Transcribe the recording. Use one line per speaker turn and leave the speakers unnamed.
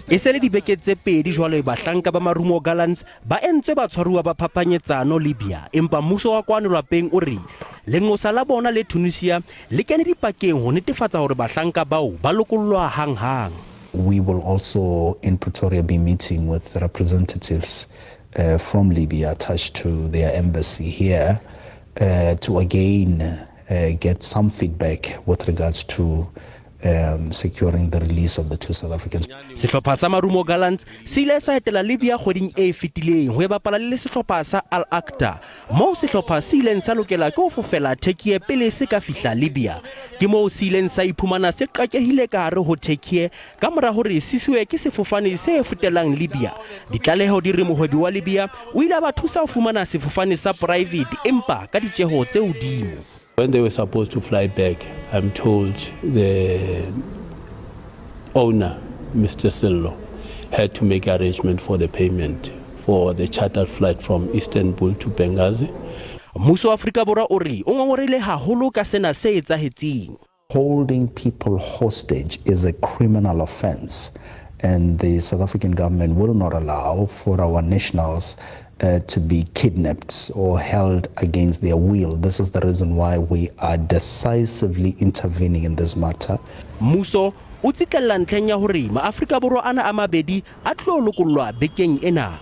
E se le dibeke tse pedi jwale bahlanka ba Marumo Gallants ba entswe batshwaruwa ba phapanyetsano Libya, empa mmuso wa kwano lapeng o re lengosa la bona le Tunisia le kene dipakeng ho nnetefatsa hore bahlanka bao ba lokollwa hang-hang.
We will also in Pretoria be meeting with representatives from Libya attached to their embassy here to again get some feedback with regards to securing the release of the two South Africans.
Sehlopha sa Marumo Gallants se ile sa etela Libya kgweding e fetileng ho bapala le sehlopha sa Al-Aqda. Mo sehlopha se ileng sa lokela ke ho fofela Turkey pele se ka fihla Libya. Ke mo se ileng sa iphumana se qakehile ka hare ho Turkey ka mora hore sisiwe ke sefofane se futelang Libya. Ditlaleho di re mohwebi wa Libya o ile ba thusa ho fumana sefofane sa private empa ka ditjeho tse hodimo.
When they were supposed to fly back, I'm told the owner, Mr. Sello, had to make arrangement for the payment for the chartered flight from Istanbul to Benghazi.
Mmuso wa Afrika Borwa o re o ngongorele haholo ka sena se etsahetseng.
Holding people hostage is a criminal offense, and the South African government will not allow for our nationals to be kidnapped or held against their will. This is the reason why we are decisively intervening in this matter.
Mmuso o tsetela ntlheng ya hore maAfrika Borwa ana a mabedi a tlo lokollwa bekeng ena.